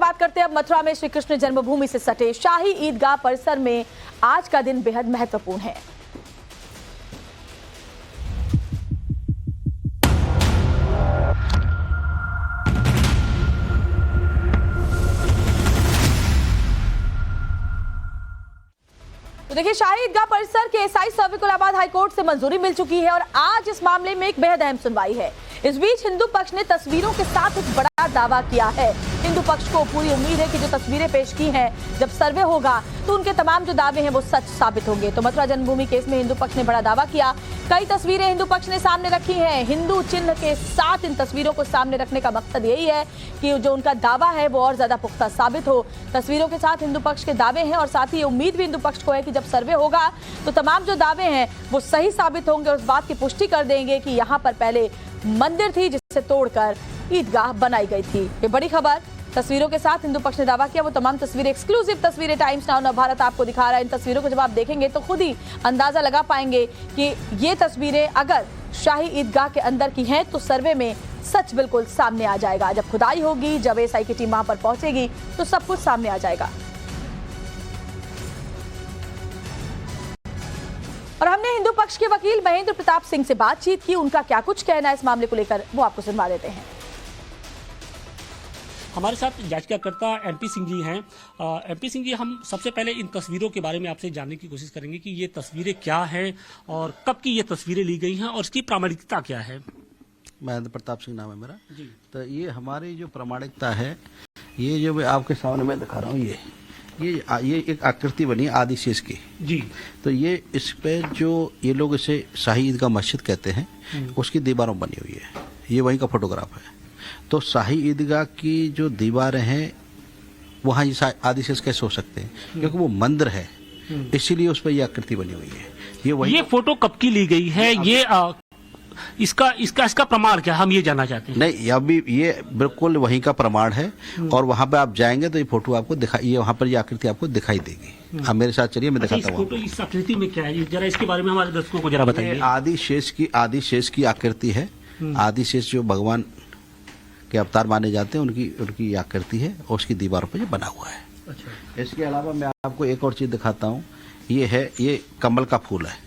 बात करते हैं अब मथुरा में श्री कृष्ण जन्मभूमि से सटे शाही ईदगाह परिसर में आज का दिन बेहद महत्वपूर्ण है। तो देखिए, शाही ईदगाह परिसर के एसआई सर्वे को इलाहाबाद हाईकोर्ट से मंजूरी मिल चुकी है और आज इस मामले में एक बेहद अहम सुनवाई है। इस बीच हिंदू पक्ष ने तस्वीरों के साथ एक बड़ा दावा किया है। हिंदू पक्ष को पूरी उम्मीद है कि जो तस्वीरें पेश की हैं, जब सर्वे होगा तो उनके तमाम जो दावे हैं वो सच साबित होंगे। तो मथुरा जन्मभूमि केस में हिंदू पक्ष ने बड़ा दावा किया। कई तस्वीरें हिंदू पक्ष ने सामने रखी हैं। हिंदू चिन्ह के साथ इन तस्वीरों को सामने रखने का मकसद यही है कि जो उनका दावा है वो और ज्यादा पुख्ता साबित हो। तस्वीरों के साथ हिंदू पक्ष के दावे हैं और साथ ही उम्मीद भी हिंदू पक्ष को है कि जब सर्वे होगा तो तमाम जो दावे हैं वो सही साबित होंगे और उस बात की पुष्टि कर देंगे कि यहाँ पर पहले मंदिर थी जिसे तोड़कर ईदगाह बनाई गई थी। ये बड़ी खबर। तस्वीरों के साथ हिंदू पक्ष ने दावा किया। वो तमाम तस्वीरें, एक्सक्लूसिव तस्वीरें टाइम्स नाउ नवभारत आपको दिखा रहा है। इन तस्वीरों को जब आप देखेंगे तो खुद ही अंदाजा लगा पाएंगे कि ये तस्वीरें अगर शाही ईदगाह के अंदर की हैं तो सर्वे में सच बिल्कुल सामने आ जाएगा। जब खुदाई होगी, जब एसआई की टीम वहां पर पहुंचेगी तो सब कुछ सामने आ जाएगा। और हमने हिंदू पक्ष के वकील महेंद्र प्रताप सिंह से बातचीत की। उनका क्या कुछ कहना है इस मामले को लेकर वो आपको सुनवा देते हैं। हमारे साथ याचिकाकर्ता एमपी सिंह जी हैं। एमपी सिंह जी, हम सबसे पहले इन तस्वीरों के बारे में आपसे जानने की कोशिश करेंगे कि ये तस्वीरें क्या हैं और कब की ये तस्वीरें ली गई हैं और इसकी प्रामाणिकता क्या है। महेंद्र प्रताप सिंह नाम है मेरा जी। तो ये हमारी जो प्रामाणिकता है, ये जो मैं आपके सामने मैं दिखा रहा हूँ, ये एक आकृति बनी है आदिशेष की जी। तो ये इस पे जो ये लोग इसे शाही ईदगाह मस्जिद कहते हैं, उसकी दीवारों बनी हुई है। ये वहीं का फोटोग्राफ है। तो शाही ईदगाह की जो दीवारें हैं वहाँ ये आदिशेष कैसे हो सकते हैं, क्योंकि वो मंदिर है, इसीलिए उस पर ये आकृति बनी हुई है। ये फोटो कब की ली गई है, ये इसका प्रमाण क्या, हम ये जानना चाहते हैं। नहीं, अभी ये बिल्कुल वहीं का प्रमाण है और वहाँ पे आप जाएंगे तो ये फोटो आपको दिखाई, वहाँ पर ये आकृति आपको दिखाई देगी। आप मेरे साथ चलिए, मैं दिखाता हूँ। इस आकृति में क्या है, जरा इसके बारे में हमारे दर्शकों को जरा बताइए। आदिशेष की आकृति है। आदिशेष जो भगवान के अवतार माने जाते हैं, उनकी आकृति है और उसकी दीवारों पर ये बना हुआ है। अच्छा। इसके अलावा मैं आपको एक और चीज दिखाता हूँ। ये कमल का फूल है।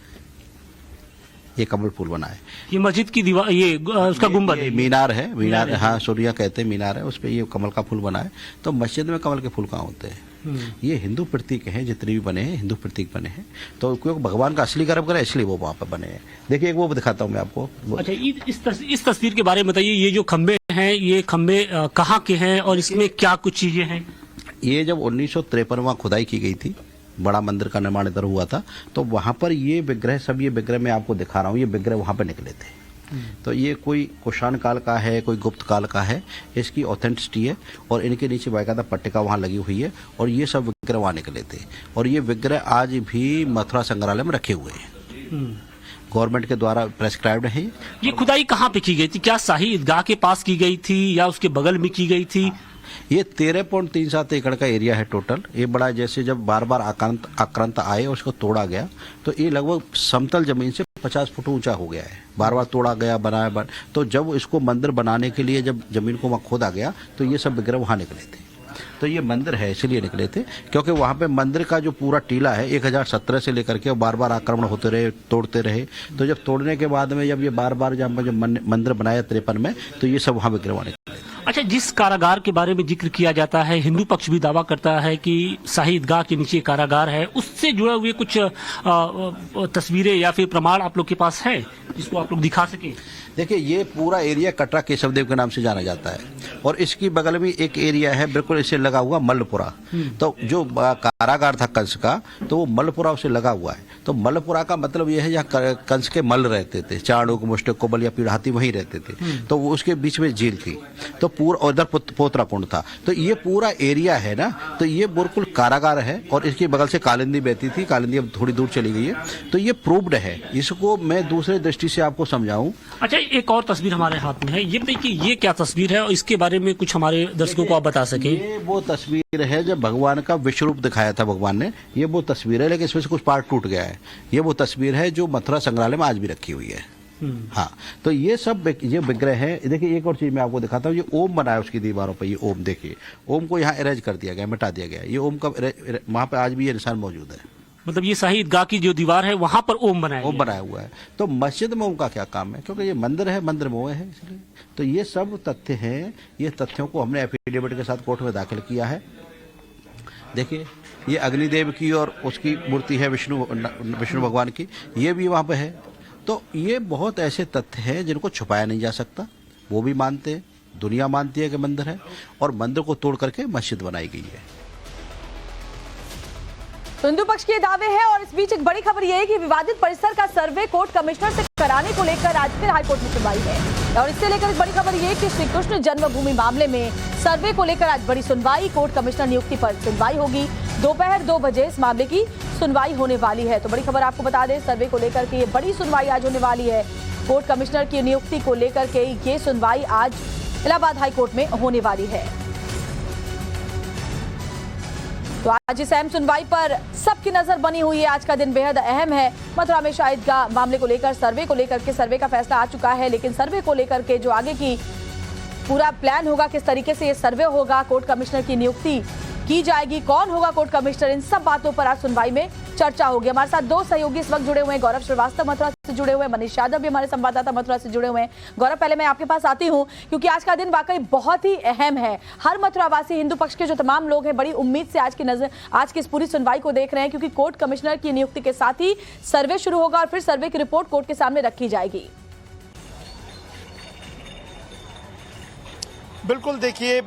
ये कमल फूल बना है। ये मस्जिद की दीवार, ये उसका गुंबद है, मीनार है। मीनार है, हाँ, सूर्या कहते हैं, मीनार है, उस पर ये कमल का फूल बना है। तो मस्जिद में कमल के फूल कहाँ होते हैं? ये हिंदू प्रतीक हैं, जितने भी बने हैं हिंदू प्रतीक बने हैं। तो क्योंकि भगवान का असली गर्भ करे, इसलिए वो वहाँ पर बने हैं। देखिए, एक वो दिखाता हूँ मैं आपको। अच्छा, इस तस्वीर के बारे में बताइए। ये जो खंबे हैं, ये खंबे कहाँ के हैं और इसमें क्या कुछ चीजें हैं? ये जब 1953 वहाँ खुदाई की गई थी, बड़ा मंदिर का निर्माण इधर हुआ था, तो वहाँ पर ये विग्रह मैं आपको दिखा रहा हूँ, ये विग्रह वहाँ पर निकले थे। तो ये कोई कुषाण काल का है, कोई गुप्त काल का है, इसकी ऑथेंटिसिटी है और इनके नीचे बाकायदा पट्टिका वहाँ लगी हुई है और ये सब विग्रह वहाँ निकले थे और ये विग्रह आज भी मथुरा संग्रहालय में रखे हुए हैं। गवर्नमेंट के द्वारा प्रेस्क्राइब्ड है। ये खुदाई कहाँ पे की गई थी? क्या शाही ईदगाह के पास की गई थी या उसके बगल में की गई थी? ये 13.37 एकड़ का एरिया है टोटल। ये बड़ा, जैसे जब बार बार आक्रांत आए उसको तोड़ा गया तो ये लगभग समतल जमीन से 50 फुट ऊंचा हो गया है। बार बार तोड़ा गया, बनाया। तो जब इसको मंदिर बनाने के लिए जब जमीन को वहाँ खोदा गया तो ये सब विग्रह वहाँ निकले थे। तो ये मंदिर है इसलिए निकले थे क्योंकि वहाँ पे मंदिर का जो पूरा टीला है 1017 से लेकर के बार बार आक्रमण होते रहे, तोड़ते रहे। तो जब तोड़ने के बाद में जब ये बार बार जब मंदिर बनाया 53 में, तो ये सब वहाँ विग्रह वहाँ निकले। अच्छा, जिस कारागार के बारे में जिक्र किया जाता है, हिंदू पक्ष भी दावा करता है कि शाही ईदगाह के नीचे कारागार है, उससे जुड़े हुए कुछ तस्वीरें या फिर प्रमाण आप लोग के पास है जिसको आप लोग दिखा सके? देखिए, ये पूरा एरिया कटरा केशवदेव के नाम से जाना जाता है और इसकी बगल में एक एरिया है बिल्कुल इसे लगा हुआ मल्लपुरा। तो जो कारागार था कंस का, तो वो मल्लपुरा उसे लगा हुआ है। तो मल्लपुरा का मतलब ये है जहाँ कंस के मल्ल रहते थे, चाणूक, मुष्टिक, कोबल या पीढ़ाती वहीं रहते थे। तो वो उसके बीच में झील थी, तो पूरा उधर पोतरा कुंड था। तो ये पूरा एरिया है ना, तो ये बिल्कुल कारागार है और इसकी बगल से कालिंदी बहती थी। कालिंदी अब थोड़ी दूर चली गई है। तो ये प्रूव्ड है। इसको मैं दूसरे दृष्टि से आपको समझाऊं। अच्छा, एक और तस्वीर हमारे हाथ में है, ये बताइए कि ये क्या तस्वीर है और इसके बारे में कुछ हमारे दर्शकों को आप बता सकें। ये वो तस्वीर है जब भगवान का विश्व रूप दिखाया था भगवान ने। ये वो तस्वीर है, लेकिन इसमें से कुछ पार्ट टूट गया है। ये वो तस्वीर है जो मथुरा संग्रहालय में आज भी रखी हुई है। हाँ, तो ये सब ये विग्रह है। देखिए एक और चीज मैं आपको दिखाता हूँ, ये ओम बना है उसकी दीवारों पर। ये ओम देखिए, ओम को यहाँ इरेज कर दिया गया, मिटा दिया गया। ये ओम का वहाँ पे आज भी ये निशान मौजूद है। मतलब ये शाही ईदगाह की जो दीवार है वहां पर ओम बनाया ओम बनाया हुआ है। तो मस्जिद में ओम का क्या काम है, क्योंकि ये मंदिर है, मंदिर में ओम है इसलिए। तो ये सब तथ्य हैं, ये तथ्यों को हमने एफिडेविट के साथ कोर्ट में दाखिल किया है। देखिए ये अग्निदेव की और उसकी मूर्ति है विष्णु भगवान की, ये भी वहाँ पे है। तो ये बहुत ऐसे तथ्य हैं जिनको छुपाया नहीं जा सकता। वो भी मानते हैं, दुनिया मानती है कि मंदिर है, और मंदिर को तोड़ करके मस्जिद बनाई गई है। तो हिंदू पक्ष के दावे हैं। और इस बीच एक बड़ी खबर यह है कि विवादित परिसर का सर्वे कोर्ट कमिश्नर से कराने को लेकर आज फिर हाईकोर्ट में सुनवाई है। और इससे लेकर एक बड़ी खबर यह कि श्री कृष्ण जन्मभूमि मामले में सर्वे को लेकर आज बड़ी सुनवाई, कोर्ट कमिश्नर नियुक्ति पर सुनवाई होगी। दोपहर 2 बजे इस मामले की सुनवाई होने वाली है। तो बड़ी खबर आपको बता दें, सर्वे को लेकर के ये बड़ी सुनवाई आज होने वाली है। कोर्ट कमिश्नर की नियुक्ति को लेकर के ये सुनवाई आज इलाहाबाद हाईकोर्ट में होने वाली है। तो आज इस अहम सुनवाई पर सबकी नजर बनी हुई है। आज का दिन बेहद अहम है। मथुरा में शाही ईदगाह मामले को लेकर सर्वे को लेकर के सर्वे का फैसला आ चुका है, लेकिन सर्वे को लेकर के जो आगे की पूरा प्लान होगा, किस तरीके से ये सर्वे होगा, कोर्ट कमिश्नर की नियुक्ति की जाएगी, कौन होगा कोर्ट कमिश्नर, इन सब बातों पर आज सुनवाई में चर्चा होगी। हमारे साथ 2 सहयोगी इस वक्त जुड़े हुए हैं। गौरव श्रीवास्तव मथुरा से जुड़े हुए हैं, मनीष यादव भी हमारे संवाददाता मथुरा से जुड़े हुए हैं। गौरव, पहले मैं आपके पास आती हूं क्योंकि आज का दिन वाकई बहुत ही अहम है। हर मथुरावासी, हिंदू पक्ष के जो तमाम लोग हैं, बड़ी उम्मीद से आज की इस पूरी सुनवाई को देख रहे हैं, क्योंकि कोर्ट कमिश्नर की नियुक्ति के साथ ही सर्वे शुरू होगा और फिर सर्वे की रिपोर्ट कोर्ट के सामने रखी जाएगी। बिल्कुल, देखिए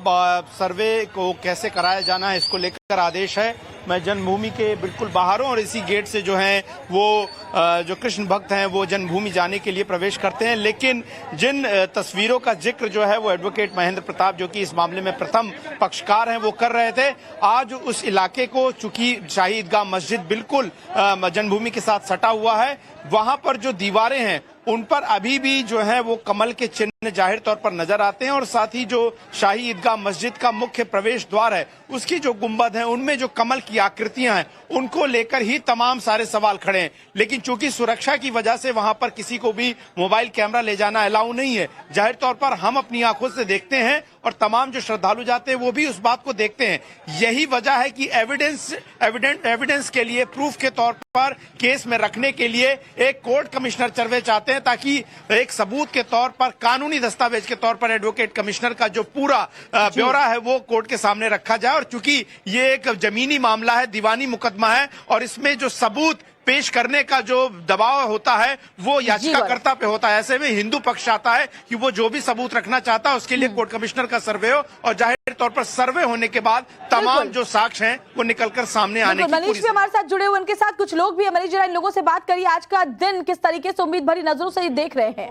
सर्वे को कैसे कराया जाना है इसको लेकर आदेश है। मैं जन्मभूमि के बिल्कुल बाहर हूं और इसी गेट से जो है वो जो कृष्ण भक्त हैं वो जन्मभूमि जाने के लिए प्रवेश करते हैं। लेकिन जिन तस्वीरों का जिक्र जो है वो एडवोकेट महेंद्र प्रताप, जो कि इस मामले में प्रथम पक्षकार हैं, वो कर रहे थे। आज उस इलाके को, चूंकि शाही ईदगाह मस्जिद बिल्कुल जन्मभूमि के साथ सटा हुआ है, वहां पर जो दीवारें हैं उन पर अभी भी जो है वो कमल के चिन्ह जाहिर तौर पर नजर आते हैं। और साथ ही जो शाही ईदगाह मस्जिद का मुख्य प्रवेश द्वार है, उसकी जो गुंबद है, उनमें जो कमल की आकृतियां हैं, उनको लेकर ही तमाम सारे सवाल खड़े हैं। लेकिन चूंकि सुरक्षा की वजह से वहां पर किसी को भी मोबाइल कैमरा ले जाना अलाउ नहीं है। जाहिर तौर पर हम अपनी आंखों से देखते हैं और तमाम जो श्रद्धालु जाते हैं वो भी उस बात को देखते हैं। यही वजह है कि एविडेंस के लिए, प्रूफ के तौर पर केस में रखने के लिए एक कोर्ट कमिश्नर सर्वे चाहते हैं, ताकि एक सबूत के तौर पर, कानूनी दस्तावेज के तौर पर एडवोकेट कमिश्नर का जो पूरा ब्यौरा है वो कोर्ट के सामने रखा जाए। और चूंकि ये एक जमीनी मामला है, दीवानी मुकदमा है, और इसमें जो सबूत पेश करने का जो दबाव होता है वो याचिकाकर्ता पे होता है। ऐसे में हिंदू पक्ष चाहता है कि वो जो भी सबूत रखना चाहता है उसके लिए कोर्ट कमिश्नर का सर्वे हो, और जाहिर तौर पर सर्वे होने के बाद तमाम जो साक्ष्य हैं वो निकलकर सामने आने की। मनीष भी हमारे साथ जुड़े हुए, उनके साथ कुछ लोग भी हैं। मनीष, जरा इन लोगों से बात करिए, आज का दिन किस तरीके से उम्मीद भरी नजरों से देख रहे हैं?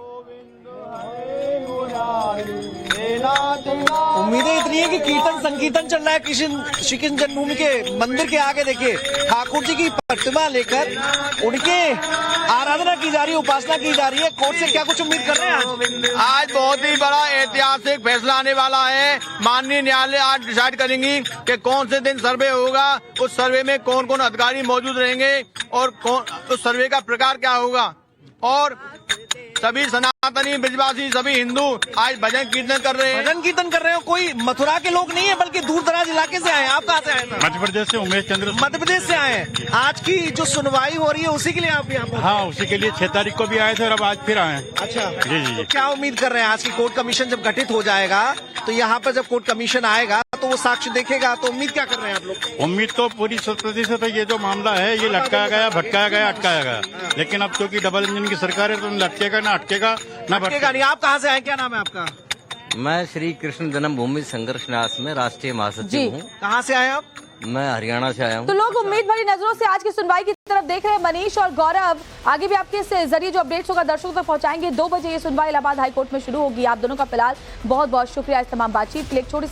उम्मीदें इतनी है कि कीर्तन संकीर्तन चल रहा है श्री कृष्ण जन्मभूमि के मंदिर के आगे। देखिए ठाकुर जी की प्रतिमा लेकर उनके आराधना की जा रही है, उपासना की जा रही है। कोर्ट से क्या कुछ उम्मीद कर रहे हैं? आज बहुत ही बड़ा ऐतिहासिक फैसला आने वाला है। माननीय न्यायालय आज डिसाइड करेंगी कि कौन से दिन सर्वे होगा, उस सर्वे में कौन कौन अधिकारी मौजूद रहेंगे और उस सर्वे का प्रकार क्या होगा। और सभी सनातनी ब्रजवासी, सभी हिंदू आज भजन कीर्तन कर रहे हैं। भजन कीर्तन कर रहे हो। कोई मथुरा के लोग नहीं है बल्कि दूर दराज इलाके से आए हैं। आप कहाँ से आए हैं? मध्य प्रदेश से, उमेश चंद्र। मध्य प्रदेश से आए हैं। आज की जो सुनवाई हो रही है उसी के लिए आप यहाँ? हाँ, उसी के लिए 6 तारीख को भी आए थे और अब आज फिर आए हैं। अच्छा जी जी। तो क्या उम्मीद कर रहे हैं आज की कोर्ट कमीशन जब गठित हो जाएगा तो यहाँ पर जब कोर्ट कमीशन आएगा तो वो साक्ष्य देखेगा, तो उम्मीद क्या कर रहे हैं आप लोग? उम्मीद तो पूरी 100% है। ये जो मामला है ये लटकाया गया, भटकाया गया, अटकाया गया। लेकिन अब क्योंकि डबल इंजन की सरकार है तो लटकेगा ना अटकेगा ना भटकेगा नहीं। आप कहाँ से आए, क्या नाम है आपका? मैं श्री कृष्ण जन्मभूमि संघर्ष न्यास में राष्ट्रीय महासचिव हूँ। कहाँ से आए आप? मैं हरियाणा से आया हूँ। तो लोग उम्मीद भरी नजरों से आज की सुनवाई की तरफ देख रहे हैं। मनीष और गौरव, आगे भी आपके इस जरिए जो अपडेट्स होगा दर्शकों तक पहुंचाएंगे। 2 बजे ये सुनवाई इलाहाबाद हाईकोर्ट में शुरू होगी। आप दोनों का फिलहाल बहुत बहुत शुक्रिया इस तमाम बातचीत के लिए। एक छोटी